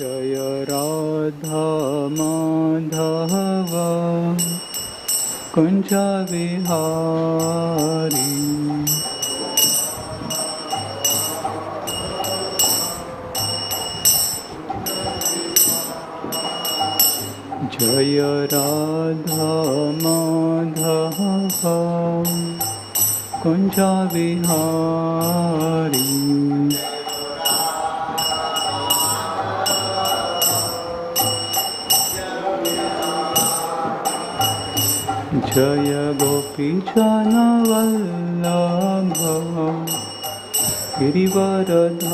जय राधा माधव कुंज विहारी जय राधा माधव कुंज विहारी जय गोपीजन वल्लभ गिरिवरधारी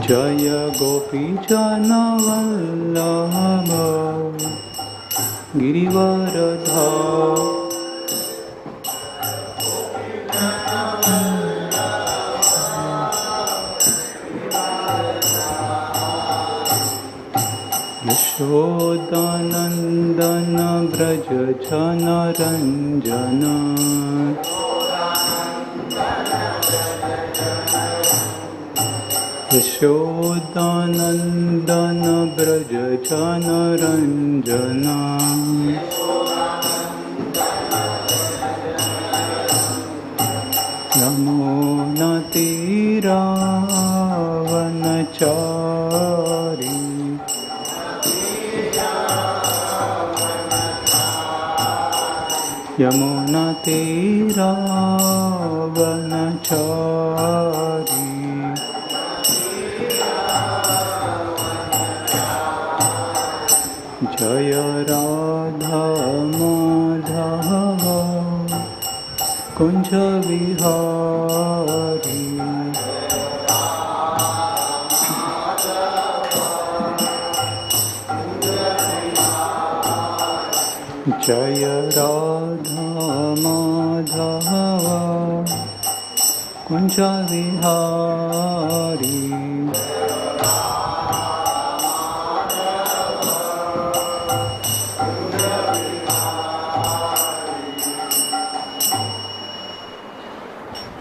जय गोपीजन वल्लभ गिरिवरधारी यशोदानंदन ब्रज जन रंजन यशोदानंदन ब्रज जन रंजन यमुना तीरावनचारी यमुना तीरावनचारी जय राधा माधव कुंज विहारी जय राधा माधव कुंज विहारी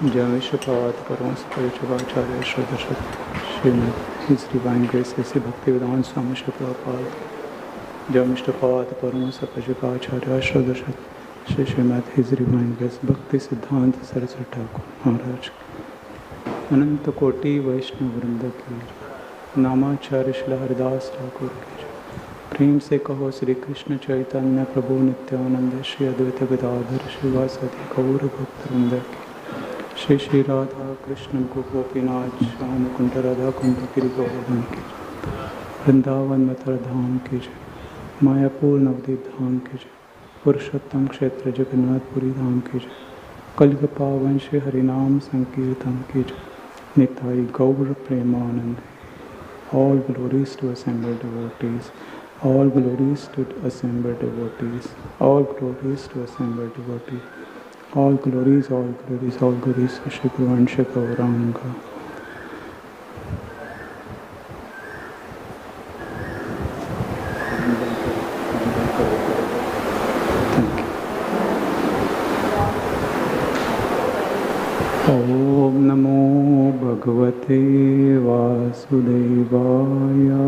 जय विश्वपाद परमहंस परिव्राजकाचार्य श्रीधर श्रीमद his divine grace A C Bhaktivedanta Swami Shri Prabhupada जय विश्वपाद परमहंस परिव्राजकाचार्य श्रीधर श्री श्रीमद his divine grace Bhakti Siddhanta Saraswati Thakur महाराज अनंत कोटि वैष्णव वृंद की नामाचार्य श्री हरिदास ठाकुर की प्रेम से कहो श्री कृष्ण चैतन्य प्रभु नित्यानंद श्री अद्वैत गदाधर श्रीवासदि गौर भक्त वृंद की श्री श्री राधा कृष्ण गोपीनाथ श्याम कुंड राधा कुंड गिरि गोवर्धन की वृंदावन मथुरा धाम की जय मायापुर नवदीप धाम की जय पुरुषोत्तम क्षेत्र जगन्नाथपुरी धाम की जय कलिग पावन श्री हरिनाम संकीर्तन की जय निताई गौर Premanand all glories to assembled devotees all glories to assembled devotees all glories to assembled devotees all glories to Shri Guru and Shri Gauranga. Om Namo Bhagavate Vasudevaya.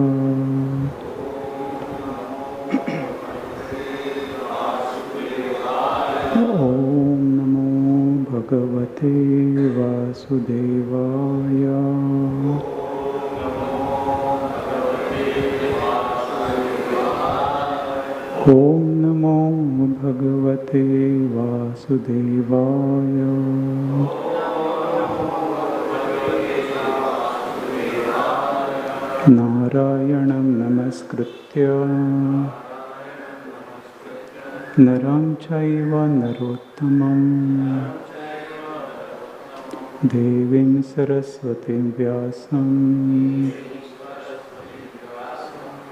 Om Namo Bhagavate Vasudevaya. Om Namo Bhagavate Vasudevaya. नारायणं नमस्कृत्य नरं चैव नरोत्तमं देवीं सरस्वतीं व्यासं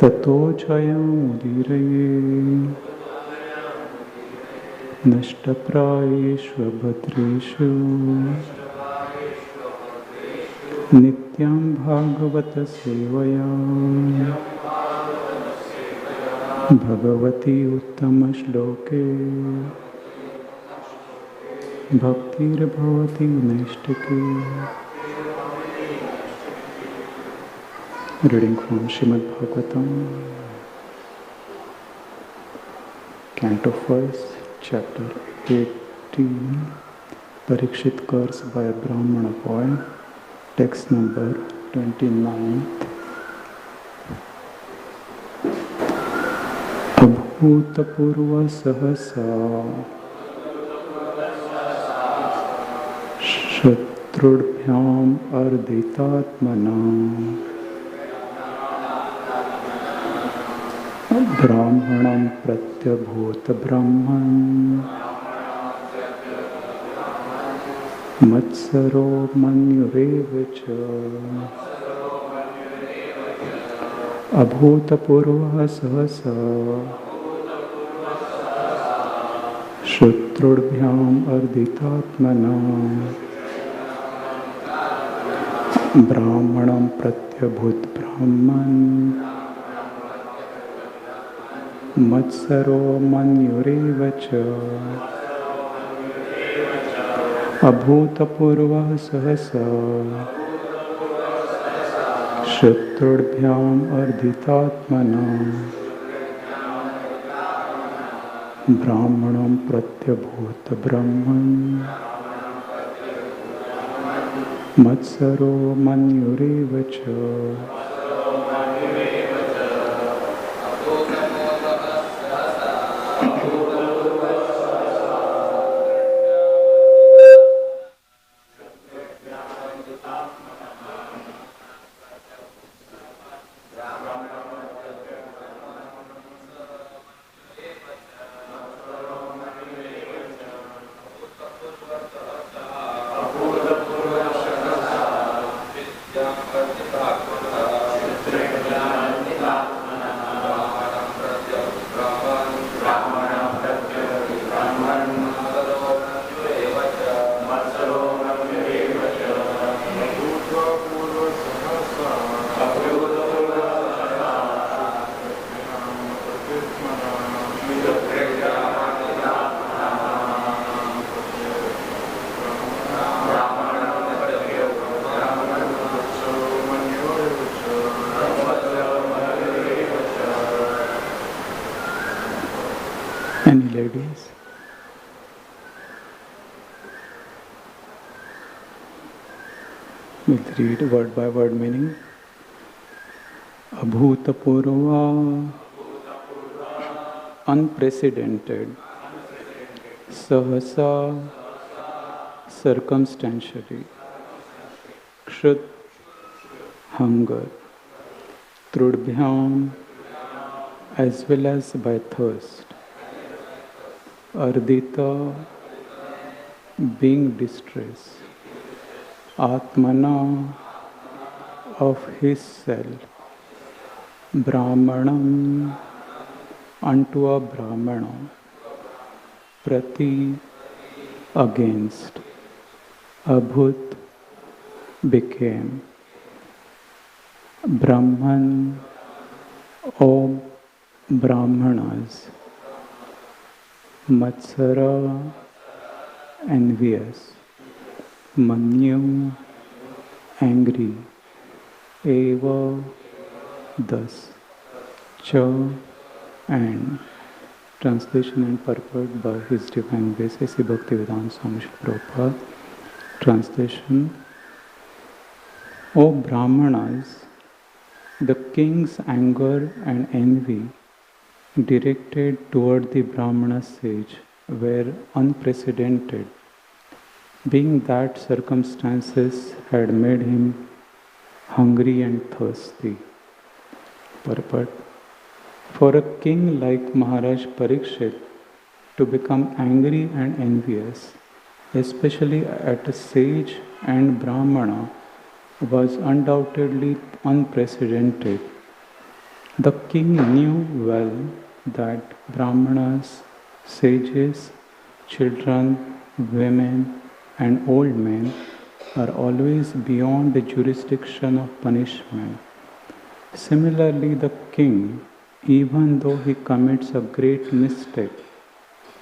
ततो जयमुदीरये नष्टप्रायेषु भद्रेषु नित्यं भागवत सेवया भगवती उत्तम श्लोके भक्तिर्भवति नैष्टिकी. Reading from Srimad Bhagavatam, Canto 1, Chapter 18, Parikshit Curse by a Brahmana Boy, text number 29. Abhutapurva sahasa shatrudbhyam arditatmanam Brahmanam pratyabhuta brahman matsaro manyurevacha abhutapurva sahasa shatrudbhyam arditatmanam Brahmanam pratyabhut brahman Matsaro manyurevacha abhutapurva sahasa shatrudbhyam arditatmana brahmanam pratyabhuta brahman matsaro manyurevacha. Any ladies? We'll read word by word meaning. Abhutapurva, unprecedented. Sahasa, circumstantially. Kshut, hunger. Trudbhyam, as well as by thirst. Ardita, being distressed. Atmana, of his self. Brahmanam, unto a Brahmana. Prati, against. Abhut, became. Brahman, O Brahmanas. Matsara, envious. Manyu, angry. Eva, thus. Cha, and. Translation and purport by His Divine Grace A.C. Bhaktivedanta Swami Srila Prabhupada. Translation. O Brahmanas, the king's anger and envy directed toward the Brahmana sage were unprecedented, being that circumstances had made him hungry and thirsty. Purport. For a king like Maharaj Parikshit to become angry and envious, especially at a sage and Brahmana, was undoubtedly unprecedented. The king knew well that Brahmanas, sages, children, women, and old men are always beyond the jurisdiction of punishment. Similarly, the king even though he commits a great mistake,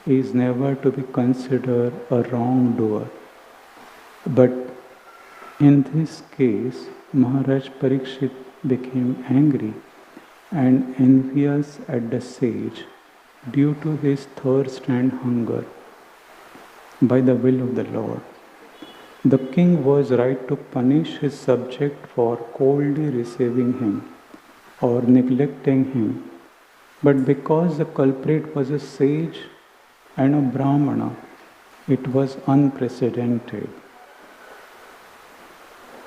he is never to be considered a wrongdoer. But in this case, Maharaj Parikshit became angry and envious at the sage due to his thirst and hunger by the will of the Lord. The king was right to punish his subject for coldly receiving him or neglecting him, but because the culprit was a sage and a Brahmana, it was unprecedented.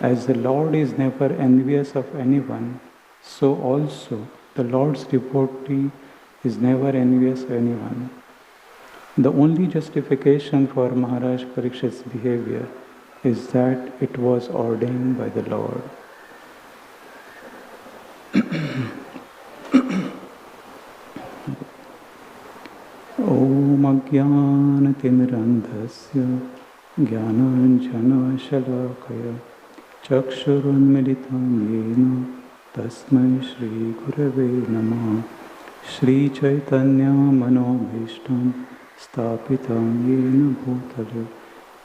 As the Lord is never envious of anyone, so also the Lord's devotee is never envious of anyone. The only justification for Maharaj Parikshit's behavior is that it was ordained by the Lord. Om Ajnanatimmirandhasya Jnananjana Shalakaya Chakshurunmilitam Yena Tasmai Shri Gurave Namah Shri Chaitanya Manobhishtam Stapitam Yena Bhutale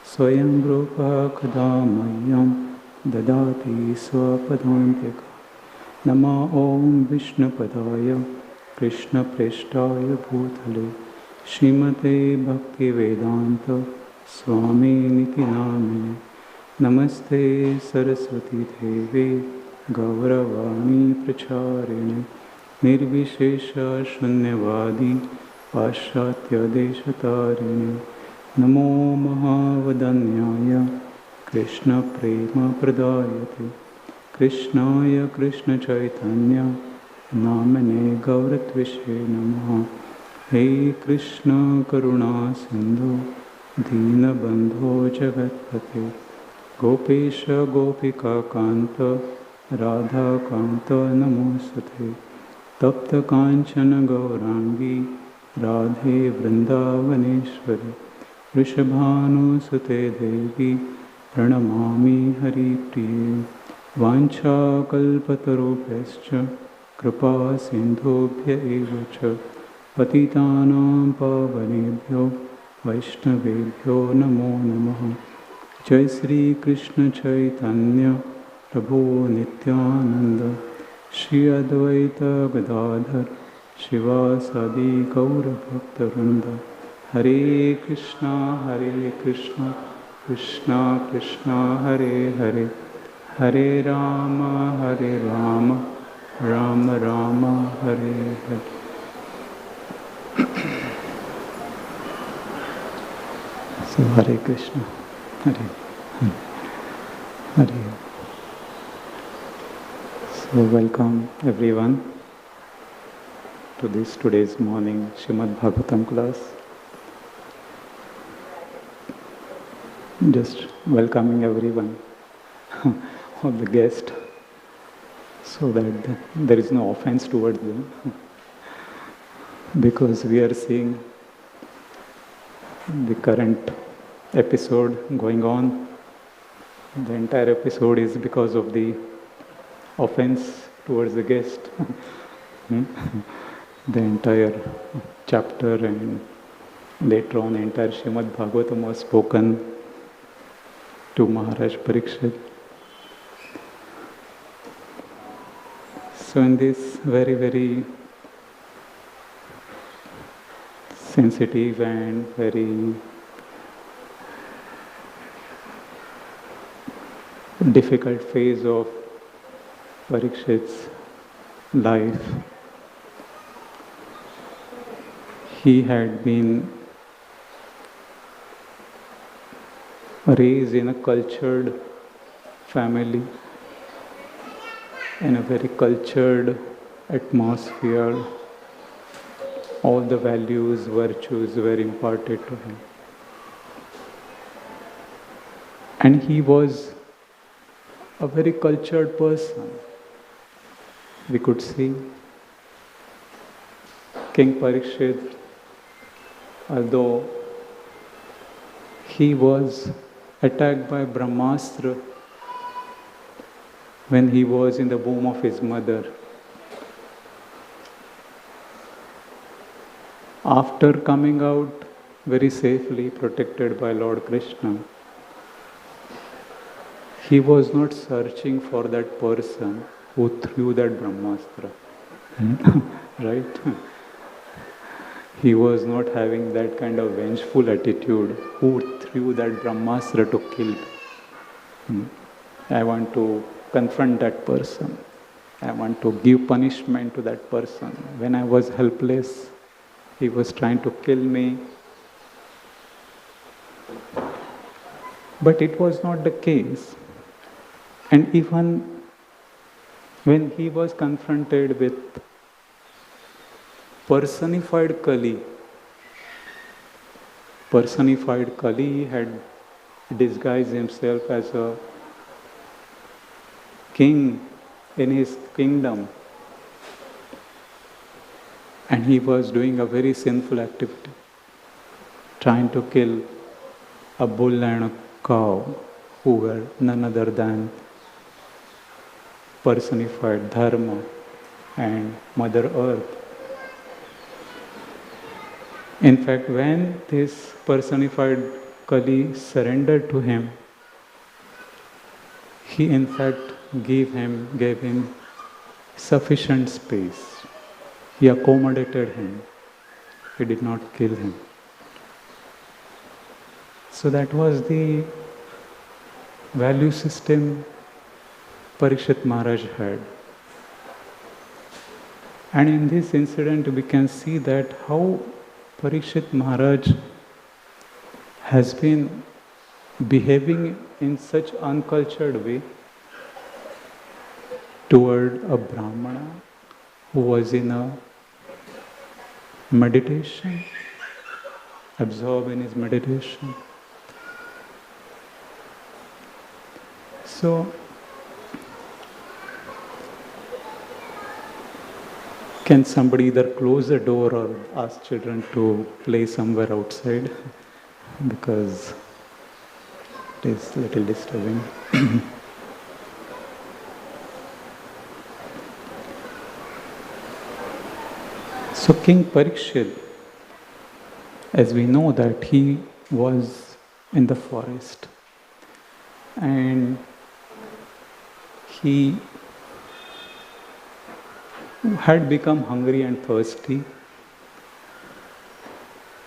Swayam Rupa Kadamayam Dadati Swapadantika Nama Om Vishnu Padaya Krishna Preshtaya Bhutale Srimate Bhakti Vedanta Swami Niti Namine Namaste Saraswati Devi Gauravani Pracharine Nirvishesha Shunyavadi Paschatya Deshatarine Namo Mahavadanyaya Krishna Prema Pradayate Krishnaya Krishna Chaitanya Namane Gauratvishe Namaha He Krishna Karuna Sindhu Dina Bandho Jagatpate Gopesha Gopika Kanta Radha Kanta Namosate Tapta Kanchana Gaurangi Radhe Vrindavaneshwari Rishabhanu Sute Devi Pranamami Hari Priye Vancha Kalpatarupescha Kripa Sindhubhya Evacha Patitanam Pavanebhyo Vaishnavebhyo Namo Namaha Jai Sri Krishna Chaitanya Prabhu Nityananda Shri Advaita Gadadhar Shivasadi Gaura Bhaktaranda Hare Krishna Krishna Krishna Hare Hare Hare Rama Rama Rama Hare Hare. So Hare Krishna, Hare Hare. So welcome everyone to this today's morning Srimad Bhagavatam class. Just welcoming everyone, all the guests, so that there is no offense towards them, because we are seeing the current episode going on. The entire episode is because of the offense towards the guest. The entire chapter and later on entire Srimad Bhagavatam was spoken to Maharaj Parikshit. So in this very, very sensitive and very difficult phase of Parikshit's life, he had been raised in a cultured family, in a very cultured atmosphere. All the values, virtues were imparted to him. And he was a very cultured person. We could see King Parikshit, although he was attacked by Brahmastra when he was in the womb of his mother. After coming out very safely, protected by Lord Krishna, he was not searching for that person who threw that Brahmastra. Right? He was not having that kind of vengeful attitude who threw that Brahmastra to kill. I want to confront that person. I want to give punishment to that person. When I was helpless, he was trying to kill me. But it was not the case. And even when he was confronted with personified Kali had disguised himself as a king in his kingdom, and he was doing a very sinful activity, trying to kill a bull and a cow who were none other than personified Dharma and Mother Earth. In fact, when this personified Kali surrendered to him, he in fact gave him sufficient space. He accommodated him. He did not kill him. So that was the value system Parikshit Maharaj had. And in this incident we can see that how Parikshit Maharaj has been behaving in such uncultured way toward a Brahmana who was in a meditation, absorbed in his meditation. So, can somebody either close the door or ask children to play somewhere outside? Because it is a little disturbing. So King Parikshit, as we know that he was in the forest and he had become hungry and thirsty,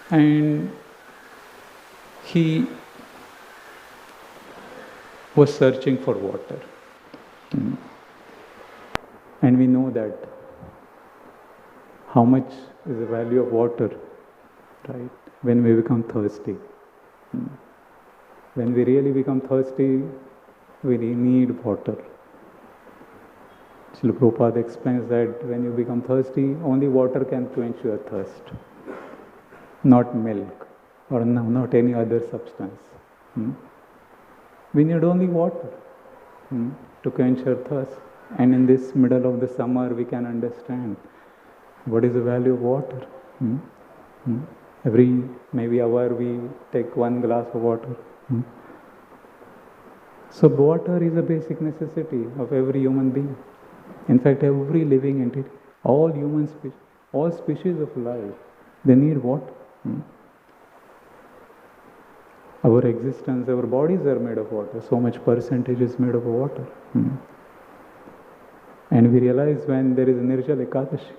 and he was searching for water. And we know that how much is the value of water, right? When we become thirsty. When we become thirsty, we need water. Srila Prabhupada explains that when you become thirsty, only water can quench your thirst, not milk or not any other substance. We need only water to quench our thirst. And in this middle of the summer, we can understand what is the value of water. Every maybe hour we take one glass of water. So water is a basic necessity of every human being. In fact, every living entity, all human species, all species of life, they need water. Our existence, our bodies are made of water. So much percentage is made of water. And we realize when there is a Nirjala Ekadashi,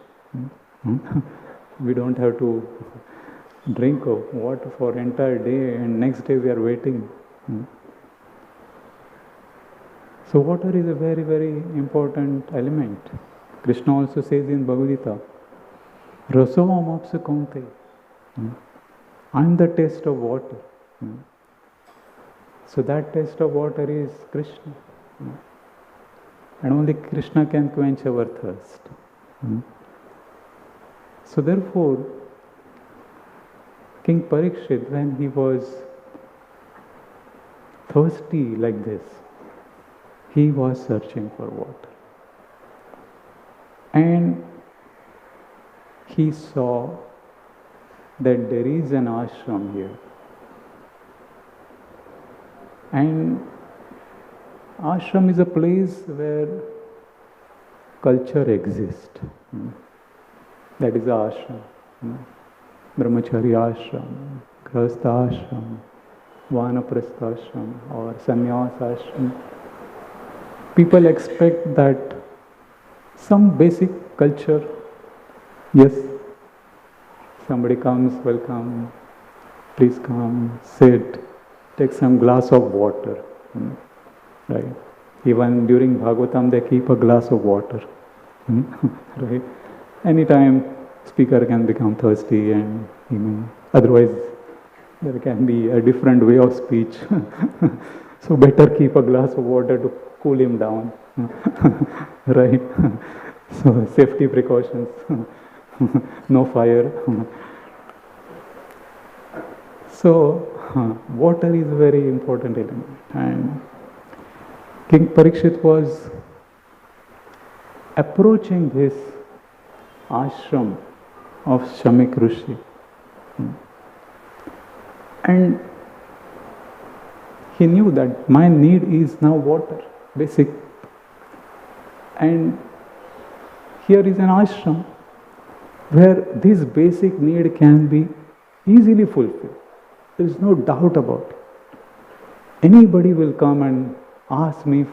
we don't have to drink of water for entire day, and next day we are waiting. So water is a very, very important element. Krishna also says in Bhagavatam, Rasovam ISKCON. I am the taste of water. So that taste of water is Krishna. And only Krishna can quench our thirst. So therefore, King Parikshit, when he was thirsty like this, he was searching for water. And he saw that there is an ashram here. And ashram is a place where culture exists. That is the ashram. brahmachari ashram, grahastha ashram, vanaprastha ashram or sannyas ashram. People expect that some basic culture, yes, somebody comes, welcome, please come, sit, take some glass of water, right? Even during Bhagavatam they keep a glass of water, right? Anytime speaker can become thirsty and otherwise there can be a different way of speech. So better keep a glass of water to cool him down, right? So safety precautions, no fire. So water is a very important element, and King Parikshit was approaching this ashram of Shamik Rishi, and he knew that my need is now water, basic. And here is an ashram where this basic need can be easily fulfilled. There is no doubt about it. Anybody will come and ask me,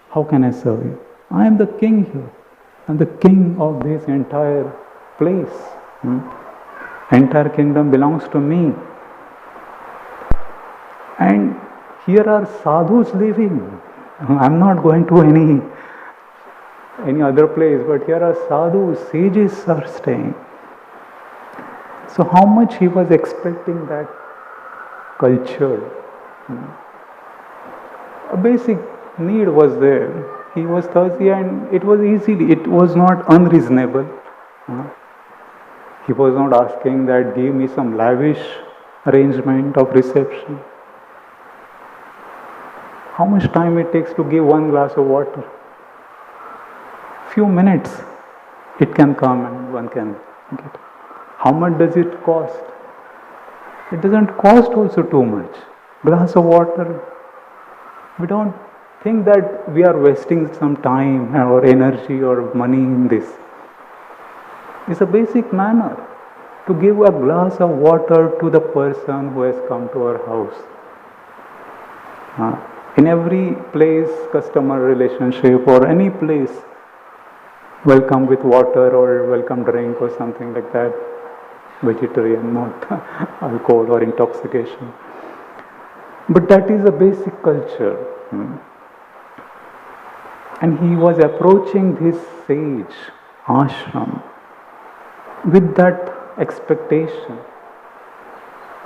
how can I serve you? I am the king here. I am the king of this entire place. Entire kingdom belongs to me. And here are sadhus living. I am not going to any other place, but here are sadhus, sages are staying. So how much he was expecting that culture. A basic need was there. He was thirsty and it was not unreasonable. He was not asking that give me some lavish arrangement of reception. How much time it takes to give one glass of water? Few minutes it can come and one can get. How much does it cost? It doesn't cost also too much. Glass of water, we don't think that we are wasting some time or energy or money in this. It's a basic manner to give a glass of water to the person who has come to our house. In every place, customer relationship or any place, welcome with water or welcome drink or something like that. Vegetarian, not alcohol or intoxication. But that is a basic culture. And he was approaching this sage ashram with that expectation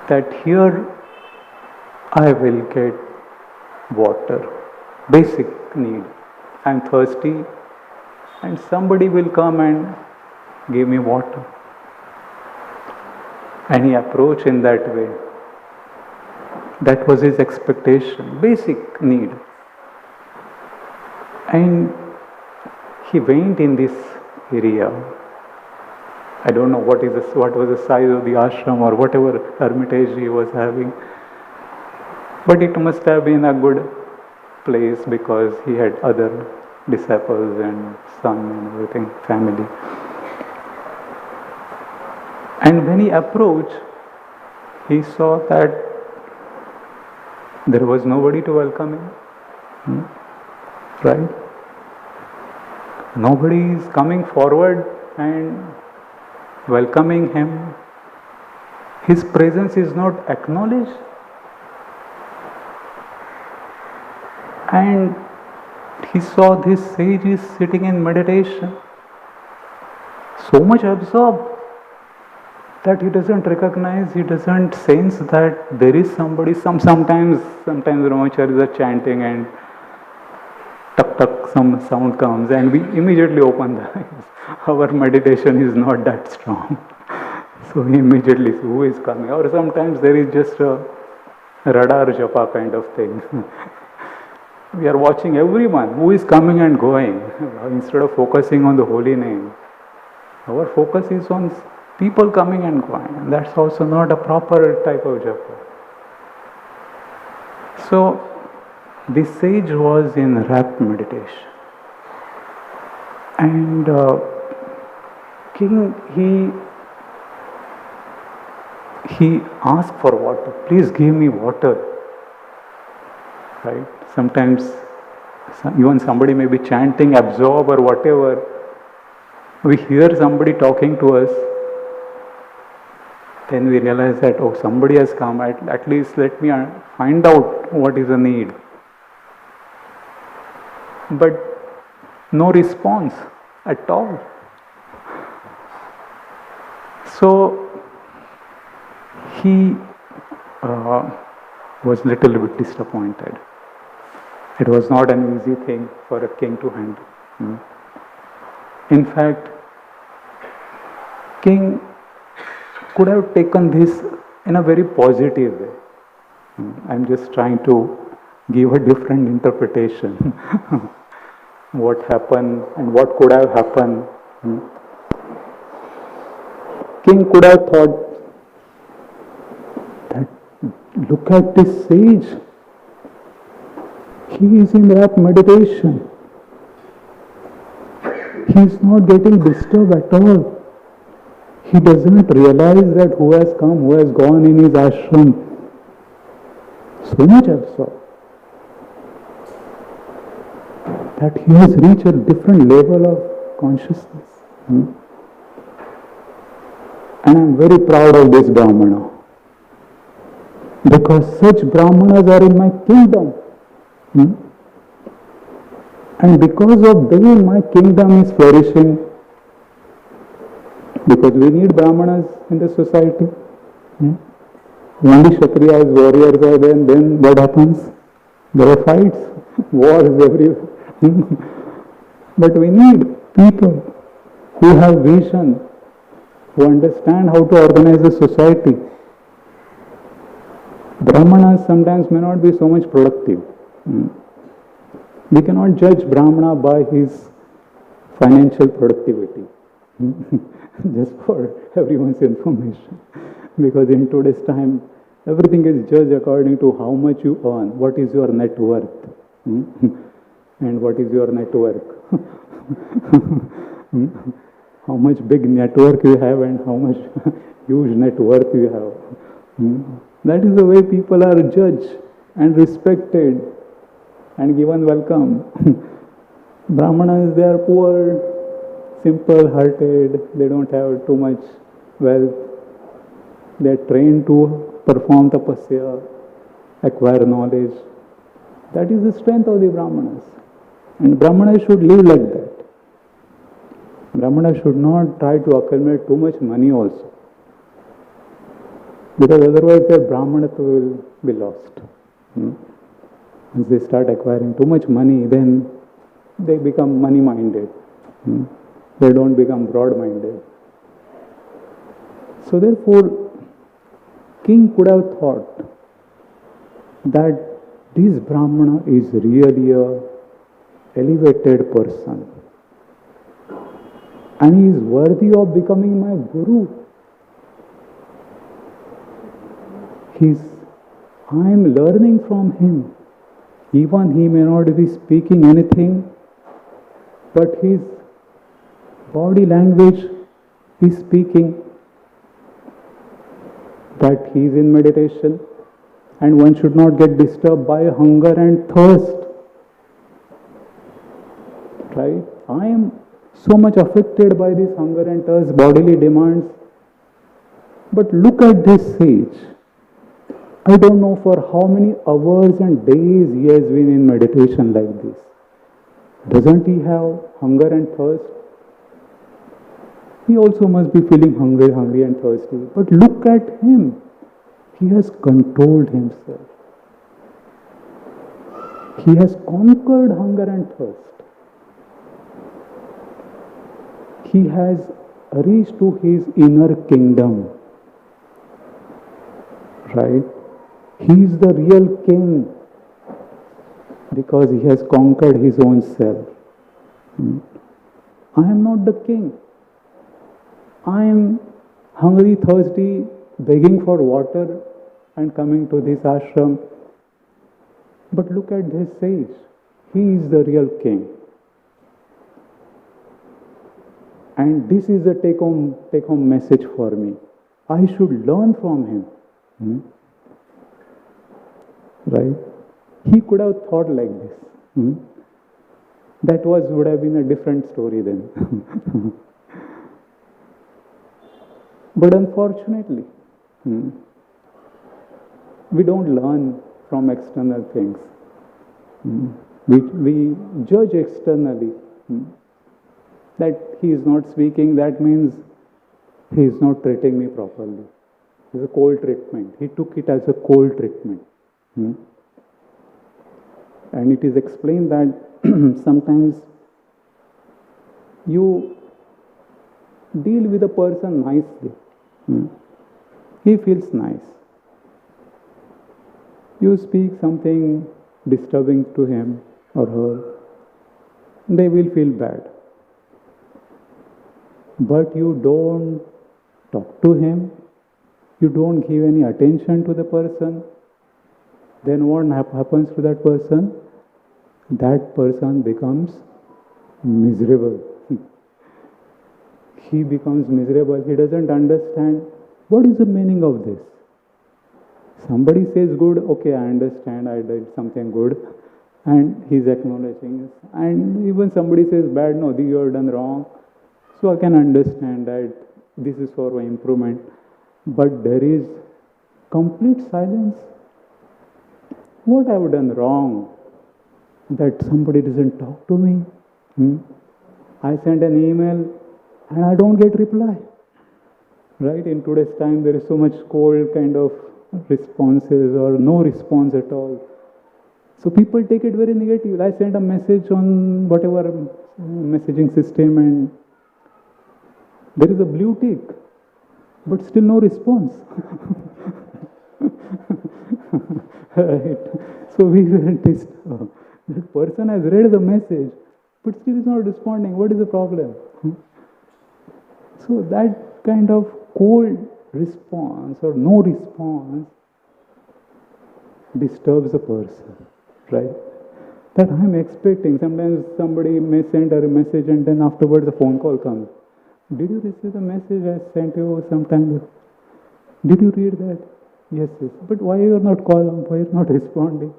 that here I will get water, basic need. I am thirsty and somebody will come and give me water. And he approached in that way. That was his expectation, basic need. And he went in this area. I don't know what was the size of the ashram or whatever hermitage he was having. But it must have been a good place because he had other disciples and son and everything, family. And when he approached, he saw that there was nobody to welcome him. Right? Nobody is coming forward and welcoming him. His presence is not acknowledged. And he saw this sage is sitting in meditation, so much absorbed that he doesn't recognize, he doesn't sense that there is somebody. Sometimes brahmacharis are chanting and tuck tuck some sound comes and we immediately open the eyes. Our meditation is not that strong. So we immediately see who is coming. Or sometimes there is just a radar japa kind of thing. We are watching everyone who is coming and going instead of focusing on the holy name. Our focus is on people coming and going. And that's also not a proper type of japa. So this sage was in rapt meditation. And king, he asked for water. Please give me water. Right? Sometimes even somebody may be chanting, absorb or whatever. We hear somebody talking to us. Then we realize that, oh, somebody has come. At least let me find out what is the need. But no response at all. So he was little bit disappointed. It was not an easy thing for a king to handle. In fact, king could have taken this in a very positive way. I'm just trying to give a different interpretation. What happened and what could have happened. King could have thought that, look at this sage. He is in rapt meditation. He is not getting disturbed at all. He doesn't realize that who has come, who has gone in his ashram. So much absorbed that he has reached a different level of consciousness. And I'm very proud of this Brahmana, because such Brahmanas are in my kingdom. And because of them, my kingdom is flourishing. Because we need Brahmanas in the society. Only Kshatriyas, warriors are there, then what happens? There are fights, wars everywhere. But we need people who have vision, who understand how to organize the society. Brahmanas sometimes may not be so much productive. We cannot judge Brahmana by his financial productivity. Just for everyone's information. Because in today's time, everything is judged according to how much you earn, what is your net worth, and what is your network. How much big network you have and how much huge net worth you have. That is the way people are judged and respected and given welcome. Brahmanas, they are poor, simple-hearted, they don't have too much wealth. They are trained to perform tapasya, acquire knowledge. That is the strength of the Brahmanas. And Brahmanas should live like that. Brahmanas should not try to accumulate too much money also. Because otherwise their Brahmanatva will be lost. Once they start acquiring too much money, then they become money-minded. They don't become broad-minded. So therefore, king could have thought that this Brahmana is really a elevated person. And he is worthy of becoming my guru. I am learning from him. Even he may not be speaking anything, but his body language is speaking that he is in meditation, and one should not get disturbed by hunger and thirst. Right? I am so much affected by this hunger and thirst, bodily demands. But look at this sage. I don't know for how many hours and days he has been in meditation like this. Doesn't he have hunger and thirst? He also must be feeling hungry and thirsty. But look at him. He has controlled himself. He has conquered hunger and thirst. He has reached to his inner kingdom. Right? He is the real king because he has conquered his own self. I am not the king. I am hungry, thirsty, begging for water and coming to this ashram. But look at this sage. He is the real king. And this is the take-home message for me. I should learn from him. Hmm? Right? He could have thought like this. Hmm? That would have been a different story then. But unfortunately, we don't learn from external things. We judge externally. That he is not speaking, that means he is not treating me properly. It's a cold treatment. He took it as a cold treatment. And it is explained that sometimes you deal with a person nicely. He feels nice. You speak something disturbing to him or her, they will feel bad. But you don't talk to him, you don't give any attention to the person, then what happens to that person? That person becomes miserable. He becomes miserable. He doesn't understand what is the meaning of this. Somebody says good, okay, I understand, I did something good, and he's acknowledging it. And even somebody says bad, no, you have done wrong, so I can understand that this is for my improvement. But there is complete silence. What I have done wrong that somebody doesn't talk to me? I send an email and I don't get reply. Right? In today's time, there is so much cold kind of responses or no response at all. So people take it very negative. I send a message on whatever messaging system and there is a blue tick, but still no response. Right? So we went this. That person has read the message, but still is not responding. What is the problem? So that kind of cold response or no response disturbs a person, right? That I'm expecting. Sometimes somebody may send a message and then afterwards a phone call comes. Did you receive the message I sent you sometime? Did you read that? Yes, yes. But why you are not calling? Why you are not responding?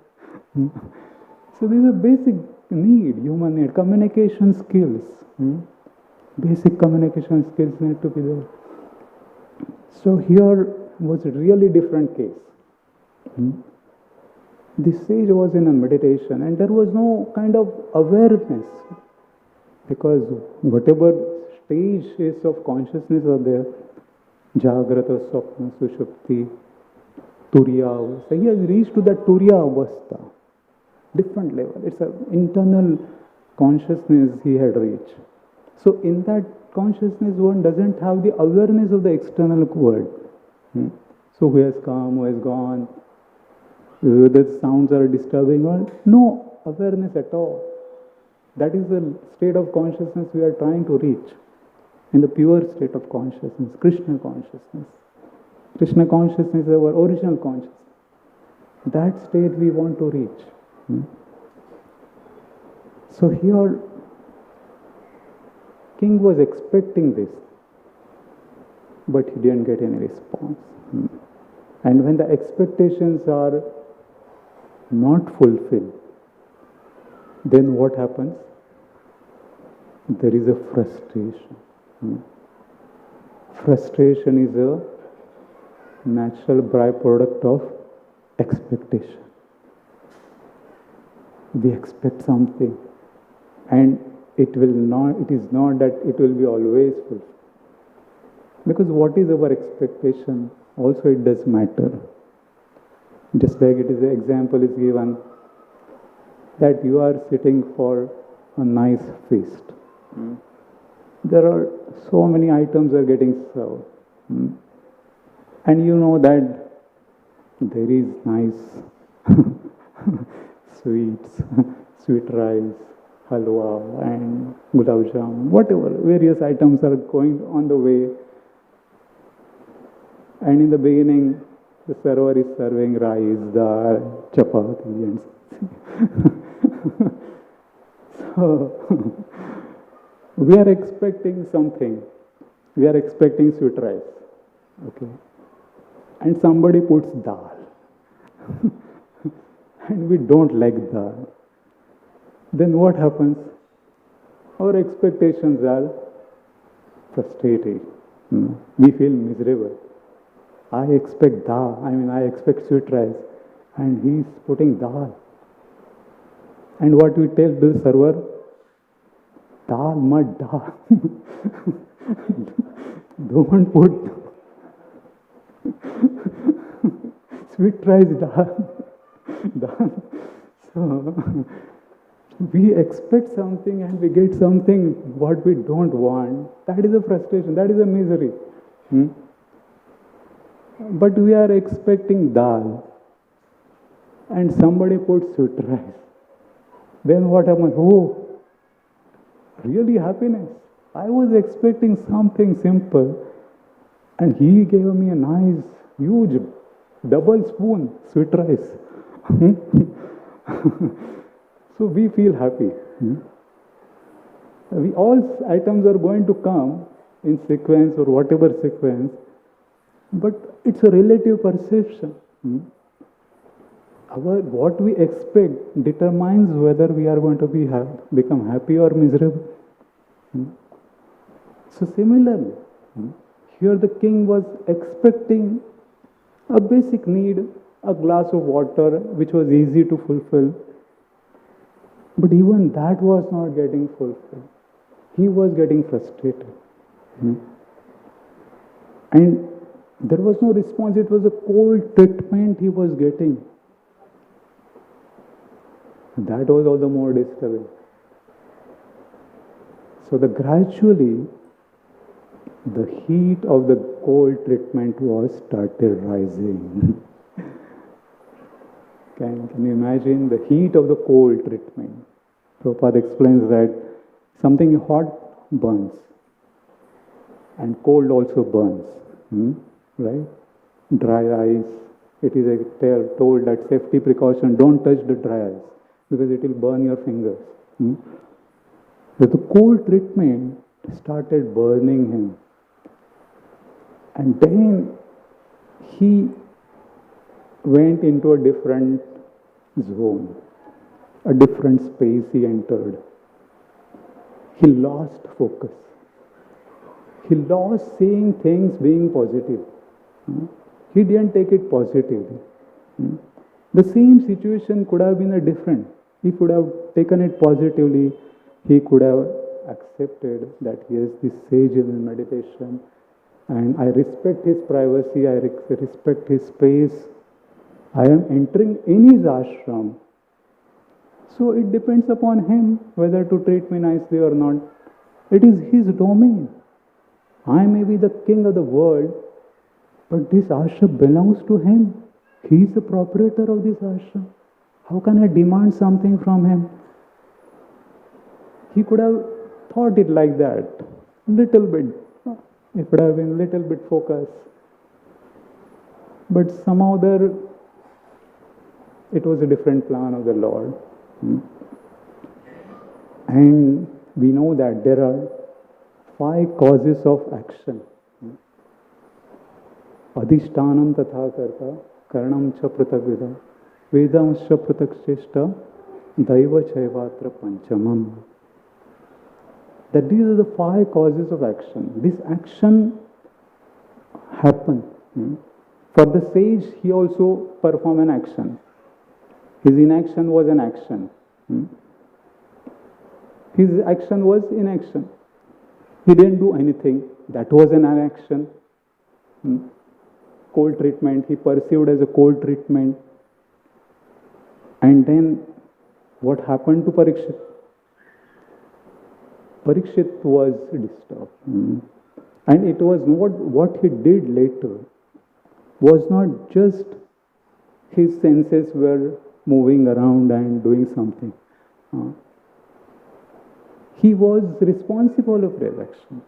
So these are basic need, human need, communication skills. Basic communication skills need to be there. So here was a really different case. This sage was in a meditation and there was no kind of awareness, because whatever stages of consciousness are there, Jagrata, Swapna, Sushupti, Turiya Avastha, he has reached to that Turiya Avastha, different level. It's an internal consciousness he had reached. So in that consciousness, one doesn't have the awareness of the external world. So who has come, who has gone, the sounds are disturbing, or no awareness at all. That is the state of consciousness we are trying to reach. In the pure state of consciousness, Krishna consciousness. Krishna consciousness is our original consciousness. That state we want to reach. So here, king was expecting this, but he didn't get any response. And when the expectations are not fulfilled, then what happens? There is a frustration. Frustration is a natural byproduct of expectation. We expect something, and it is not that it will be always fulfilled. Because what is our expectation? Also it does matter. Just like it is an example is given that you are sitting for a nice feast. There are so many items are getting served. And you know that there is nice sweets, sweet rice, halwa and gulab jamun, whatever, various items are going on the way. And in the beginning, the server is serving rice, dal, chapati, and so we are expecting something. We are expecting sweet rice. Okay. And somebody puts dal. And we don't like dal. Then what happens? Our expectations are frustrated. We feel miserable. I expect dal, I expect sweet rice, and he's putting dal. And what we tell the server? Dal, mat dal. Don't put sweet rice dal. Dal. So, we expect something and we get something what we don't want. That is a frustration, that is a misery. But we are expecting dal and somebody puts sweet rice. Then what happens? Oh, really happiness. I was expecting something simple and he gave me a nice, huge, double spoon sweet rice. So we feel happy. All items are going to come in sequence or whatever sequence, but it's a relative perception. What we expect determines whether we are going to become happy or miserable. So similarly, here the king was expecting a basic need, a glass of water, which was easy to fulfill. But even that was not getting fulfilled. He was getting frustrated. And there was no response. It was a cold treatment he was getting. That was all the more disturbing. So gradually, the heat of the cold treatment was started rising. Can you imagine the heat of the cold treatment? Prabhupada explains that something hot burns and cold also burns, right? Dry eyes, it is told that safety precaution, don't touch the dry eyes because it will burn your fingers. But the cold treatment started burning him. And then he went into a different zone, a different space he entered. He lost focus. He lost seeing things being positive. He didn't take it positively. The same situation could have been a different. He could have taken it positively. He could have accepted that yes, this sage is in meditation and I respect his privacy, I respect his space. I am entering in his ashram. So it depends upon him whether to treat me nicely or not. It is his domain. I may be the king of the world, but this ashram belongs to him. He is the proprietor of this ashram. How can I demand something from him? He could have thought it like that, little bit. It would have been little bit focused. But somehow it was a different plan of the Lord. And we know that there are 5 causes of action. Adhishtanam tatha karta, karanam cha pratagvida, vedam cha pratakshishta, daiva chaivatra panchamam. That these are the 5 causes of action. This action happened. For the sage, he also performed an action. His inaction was an action. His action was inaction. He didn't do anything. That was an action. Cold treatment, he perceived as a cold treatment. And then what happened to Parikshit? Parikshit was disturbed. And it was not what he did later, was not just his senses were moving around and doing something. He was responsible of their action.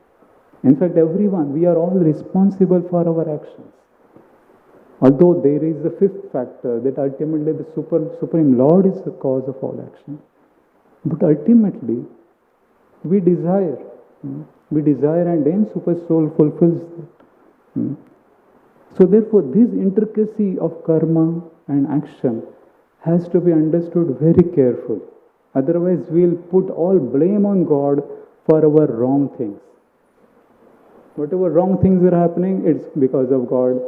In fact, everyone, we are all responsible for our actions. Although there is a 5th factor that ultimately the Supreme Lord is the cause of all action. But ultimately, we desire. We desire and then Super Soul fulfills that. So therefore, this intricacy of karma and action has to be understood very carefully. Otherwise, we'll put all blame on God for our wrong things. Whatever wrong things are happening, it's because of God.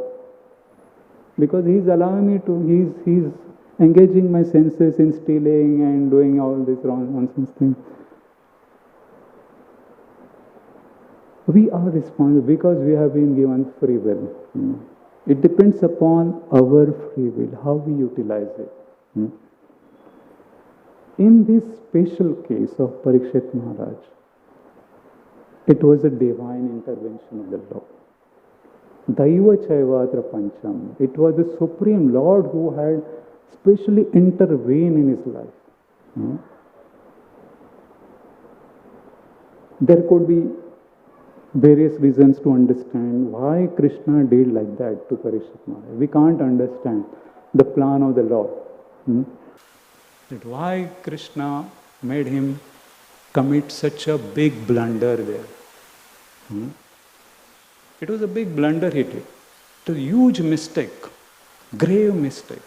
Because He's allowing me to, He's engaging my senses in stealing and doing all these wrong nonsense things. We are responsible because we have been given free will. It depends upon our free will, how we utilize it. In this special case of Parikshit Maharaj, it was a divine intervention of the Lord. Daiva Chaivatra Pancham. It was the Supreme Lord who had specially intervened in his life. There could be various reasons to understand why Krishna did like that to Parikshit Maharaj. We can't understand the plan of the Lord. That why Krishna made him commit such a big blunder there. It was a big blunder he did. It was a huge mistake, grave mistake.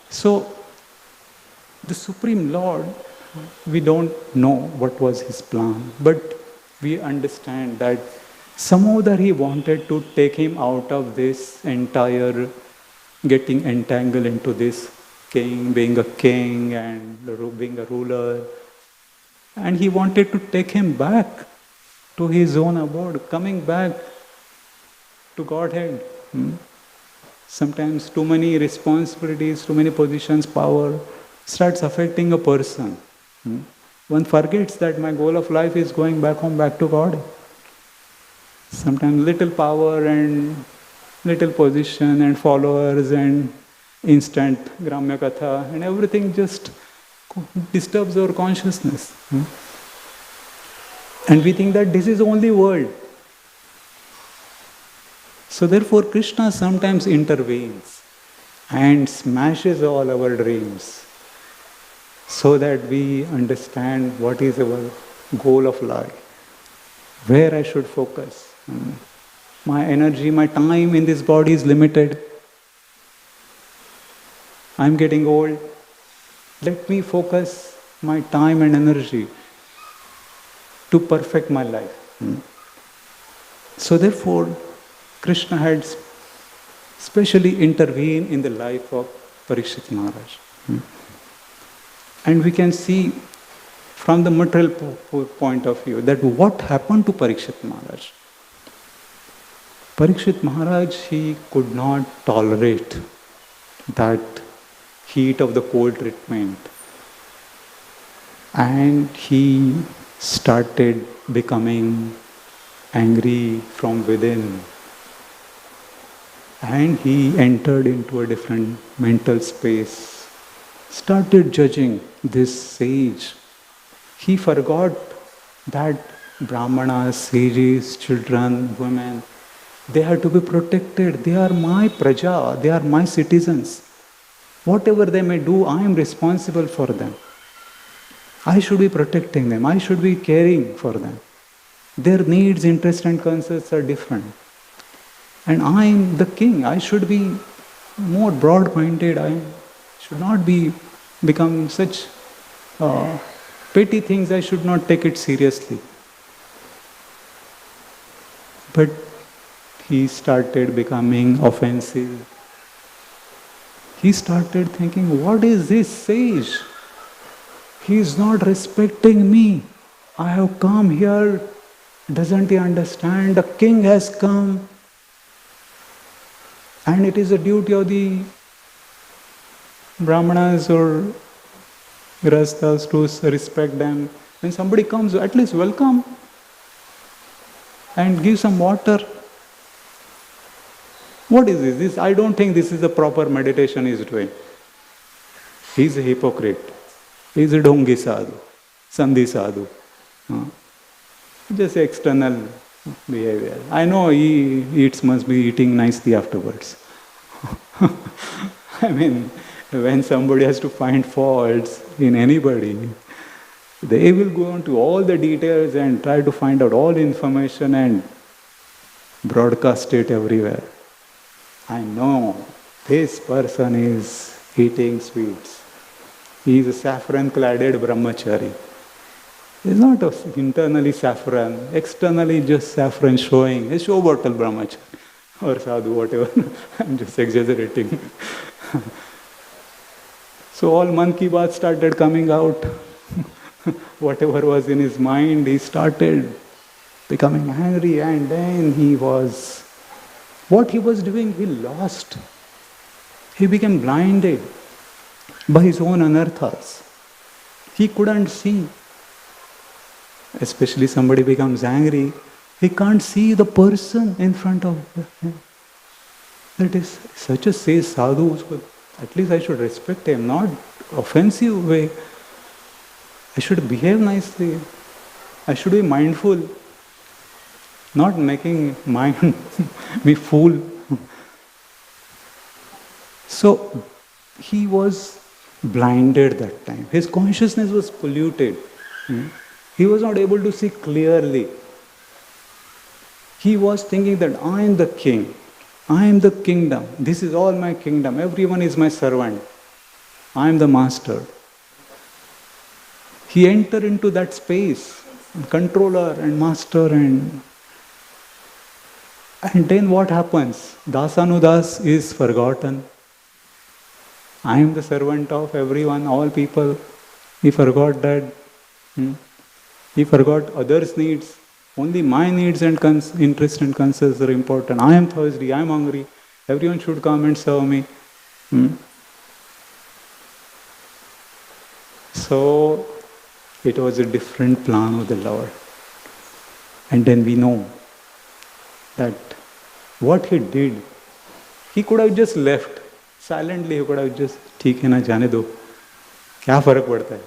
So, the Supreme Lord, we don't know what was his plan, but we understand that somehow that he wanted to take him out of this entire getting entangled into this king, being a king and being a ruler. And he wanted to take him back to his own abode, coming back to Godhead. Sometimes too many responsibilities, too many positions, power starts affecting a person. One forgets that my goal of life is going back home, back to God. Sometimes little power and little position and followers and instant Gramya Katha and everything just disturbs our consciousness. And we think that this is the only world. So therefore Krishna sometimes intervenes and smashes all our dreams so that we understand what is our goal of life, where I should focus. My energy, my time in this body is limited. I'm getting old. Let me focus my time and energy to perfect my life. So therefore, Krishna had specially intervened in the life of Parikshit Maharaj. And we can see from the material point of view that what happened to Parikshit Maharaj. Parikshit Maharaj, he could not tolerate that heat of the cold treatment. And he started becoming angry from within. And he entered into a different mental space, started judging this sage. He forgot that Brahmanas, sages, children, women, they have to be protected. They are my praja, they are my citizens. Whatever they may do, I am responsible for them. I should be protecting them. I should be caring for them. Their needs, interests and concerns are different. And I am the king. I should be more broad-minded. I should not become such petty things. I should not take it seriously. But he started becoming offensive. He started thinking, what is this sage? He is not respecting me. I have come here. Doesn't he understand? The king has come. And it is a duty of the Brahmanas or Grihasthas to respect them. When somebody comes, at least welcome and give some water. What is this? I don't think this is the proper meditation he is doing. He is a hypocrite. He is a dongi sadhu, sandhi sadhu. Just external behavior. I know he must be eating nicely afterwards. I mean, when somebody has to find faults in anybody, they will go into all the details and try to find out all the information and broadcast it everywhere. I know this person is eating sweets. He is a saffron-cladded brahmachari. He's not internally saffron, externally just saffron showing, a show bottle brahmachari or sadhu, whatever. I'm just exaggerating. So all Man Ki Baat started coming out. Whatever was in his mind, he started becoming angry, and then what he was doing, he lost. He became blinded by his own anarthas. He couldn't see. Especially somebody becomes angry, he can't see the person in front of him. That is such a sage sadhu. At least I should respect him, not offensive way. I should behave nicely. I should be mindful, not making me fool. So he was blinded that time. His consciousness was polluted. He was not able to see clearly. He was thinking that I am the king. I am the kingdom. This is all my kingdom. Everyone is my servant. I am the master. He entered into that space, controller and master, and then what happens? Dasanudas is forgotten. I am the servant of everyone, all people. He forgot that. He forgot others' needs. Only my needs and interests and concerns are important. I am thirsty, I am hungry. Everyone should come and serve me. So, it was a different plan of the Lord. And then we know that what he did, he could have just left. Silently, he could have just, ठीक है ना, जाने दो. क्या फर्क पड़ता है?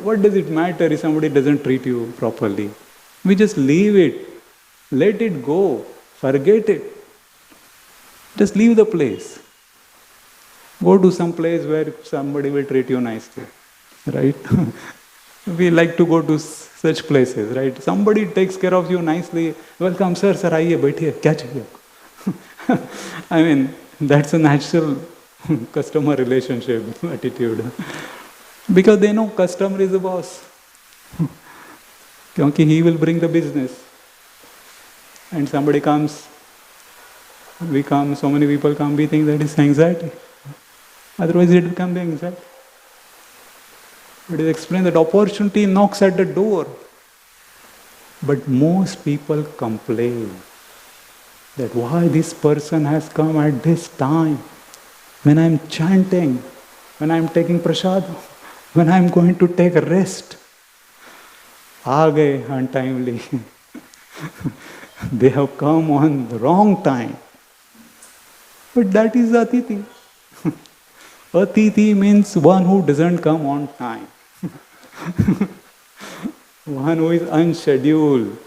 What does it matter if somebody doesn't treat you properly? We just leave it. Let it go. Forget it. Just leave the place. Go to some place where somebody will treat you nicely. Right? We like to go to such places, right? Somebody takes care of you nicely. Welcome, sir, आइए, बैठिए, क्या चाहिए आपको? I mean, that's a natural customer relationship attitude. Because they know customer is the boss. Because he will bring the business. And somebody comes, we come, so many people come, we think that is anxiety. Otherwise it becomes anxiety. It is explained that opportunity knocks at the door. But most people complain that why this person has come at this time, when I am chanting, when I am taking prasad, when I am going to take a rest. आ गए untimely. They have come on the wrong time. But that is Atiti. Atiti means one who doesn't come on time. One who is unscheduled.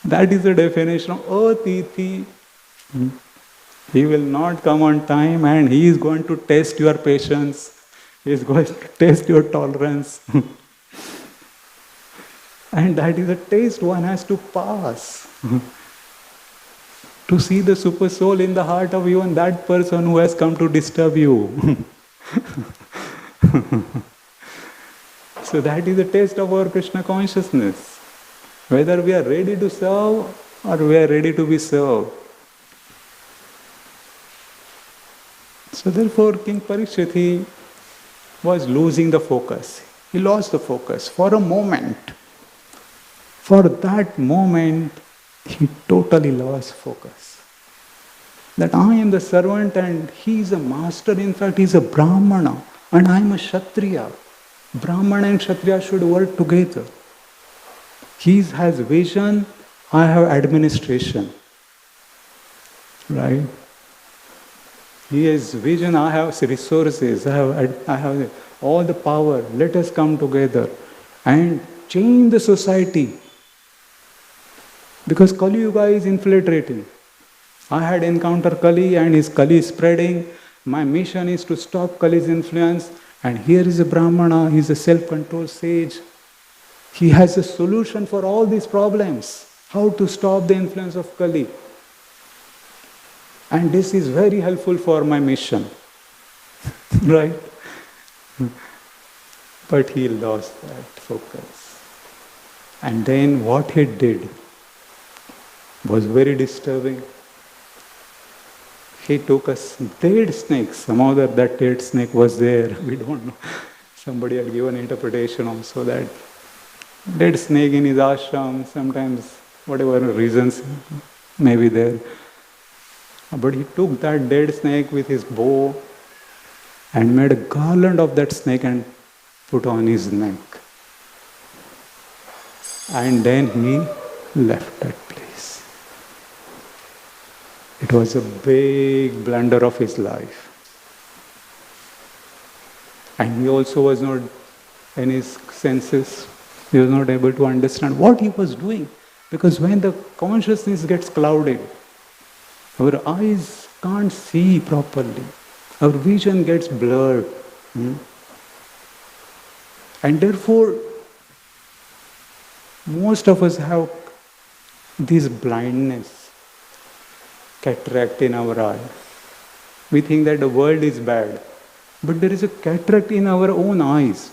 That is the definition of Atiti. He will not come on time and he is going to test your patience. He is going to test your tolerance. And that is a test one has to pass. To see the super soul in the heart of even that person who has come to disturb you. So that is the test of our Krishna consciousness. Whether we are ready to serve or we are ready to be served. So therefore King Parikshit, he was losing the focus. He lost the focus for a moment. For that moment, he totally lost focus. That I am the servant and he is a master. In fact, he is a Brahmana and I am a Kshatriya. Brahmana and Kshatriya should work together. He has vision, I have administration. Right? He has vision, I have resources, I have all the power. Let us come together and change the society. Because Kali Yuga is infiltrating. I had encountered Kali and his Kali is spreading. My mission is to stop Kali's influence. And here is a Brahmana, he is a self-controlled sage. He has a solution for all these problems. how to stop the influence of Kali. And this is very helpful for my mission. Right? But he lost that focus. And then what he did was very disturbing. He took a dead snake. Somehow that dead snake was there. We don't know. Somebody had given interpretation also that dead snake in his ashram, sometimes whatever reasons may be there. But he took that dead snake with his bow and made a garland of that snake and put on his neck. And then he left that place. It was a big blunder of his life. And he also was not in his senses. He was not able to understand what he was doing. Because when the consciousness gets clouded, our eyes can't see properly. Our vision gets blurred. And therefore, most of us have this blindness, cataract in our eye. We think that the world is bad. But there is a cataract in our own eyes.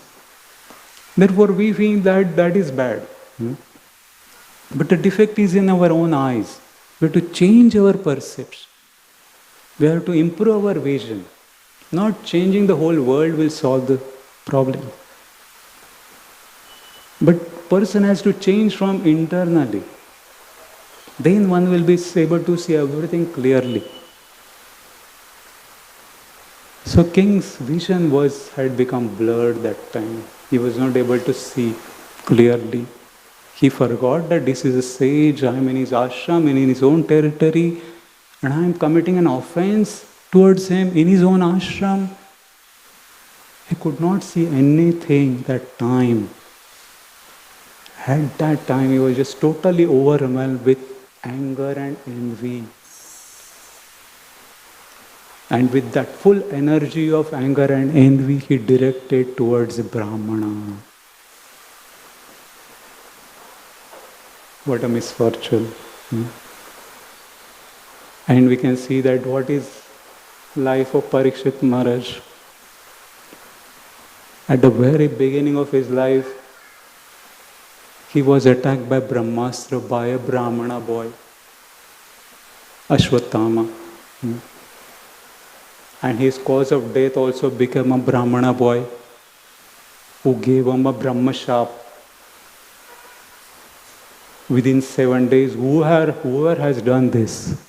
Therefore, we feel that that is bad. But the defect is in our own eyes. We have to change our perception. We have to improve our vision. Not changing the whole world will solve the problem. But person has to change from internally. Then one will be able to see everything clearly. So king's vision had become blurred that time. He was not able to see clearly. He forgot that this is a sage, I am in his ashram, and in his own territory, and I am committing an offense towards him in his own ashram. He could not see anything that time. At that time, he was just totally overwhelmed with anger and envy. And with that full energy of anger and envy, he directed towards Brahmana. What a misfortune. And we can see that what is life of Parikshit Maharaj. At the very beginning of his life, he was attacked by Brahmastra by a Brahmana boy, Ashwatthama. And his cause of death also became a Brahmana boy who gave him a Brahma shap. Within 7 days, whoever has done this,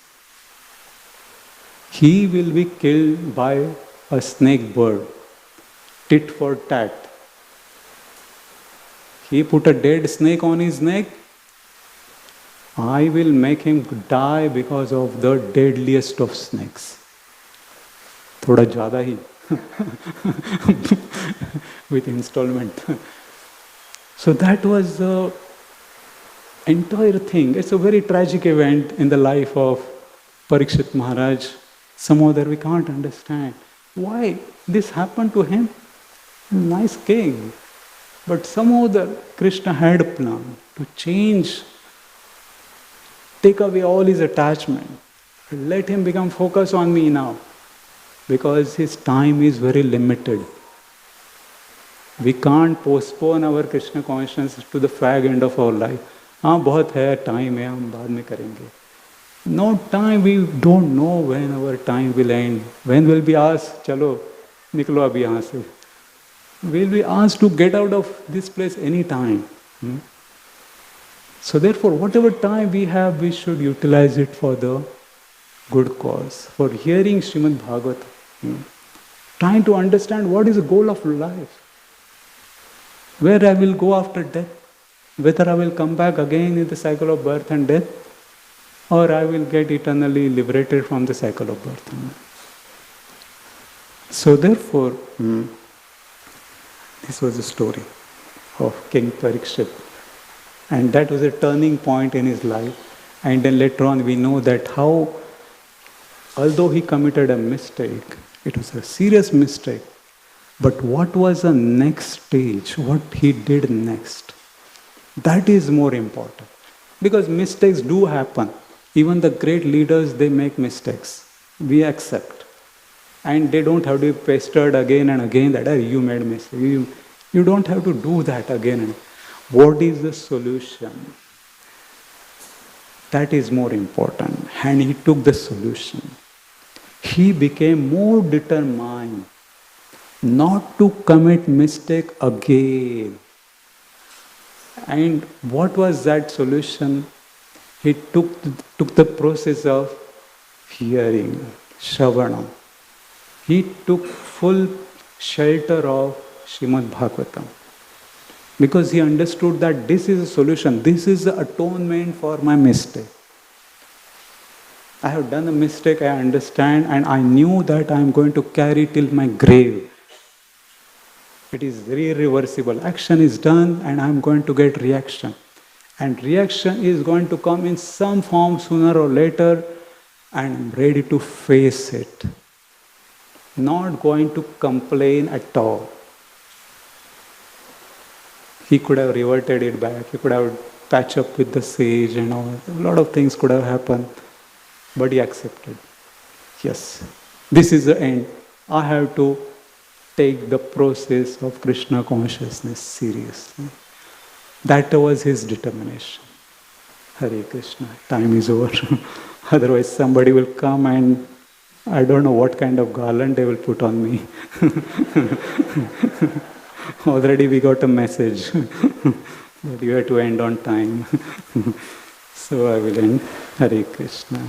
he will be killed by a snake bird, tit for tat. He put a dead snake on his neck. I will make him die because of the deadliest of snakes. Thoda zyada hi. With installment. So that was the entire thing. It's a very tragic event in the life of Parikshit Maharaj. Somehow that we can't understand. Why this happened to him? Nice king. But somehow Krishna had a plan to change, take away all his attachment. Let him become focused on me now. Because his time is very limited. We can't postpone our Krishna consciousness to the fag end of our life. बहुत है, time है, हम बाद में करेंगे. No time, we don't know when our time will end. When we'll be asked, चलो, निकलो अभी यहाँ से. We'll be asked to get out of this place any time. So therefore, whatever time we have, we should utilize it for the good cause. For hearing Srimad Bhagavatam. Trying to understand what is the goal of life. Where I will go after death. Whether I will come back again in the cycle of birth and death, or I will get eternally liberated from the cycle of birth and death. So therefore, this was the story of King Parikshit. And that was a turning point in his life. And then later on we know that how, although he committed a mistake, it was a serious mistake, but what was the next stage, what he did next, that is more important. Because mistakes do happen. Even the great leaders, they make mistakes. We accept. And they don't have to be pestered again and again that you made a mistake. You don't have to do that again and again. What is the solution? That is more important. And he took the solution. He became more determined not to commit mistake again. And what was that solution? He took the process of hearing, Shravana. He took full shelter of Srimad Bhagavatam. Because he understood that this is a solution, this is the atonement for my mistake. I have done a mistake, I understand, and I knew that I am going to carry till my grave. It is very irreversible. Action is done and I am going to get reaction. And reaction is going to come in some form sooner or later, and I am ready to face it. Not going to complain at all. He could have reverted it back. He could have patched up with the sage and all. A lot of things could have happened. But he accepted. Yes, this is the end. I have to take the process of Krishna consciousness seriously. That was his determination. Hare Krishna. Time is over. Otherwise somebody will come and I don't know what kind of garland they will put on me. Already we got a message that you have to end on time. So I will end. Hare Krishna.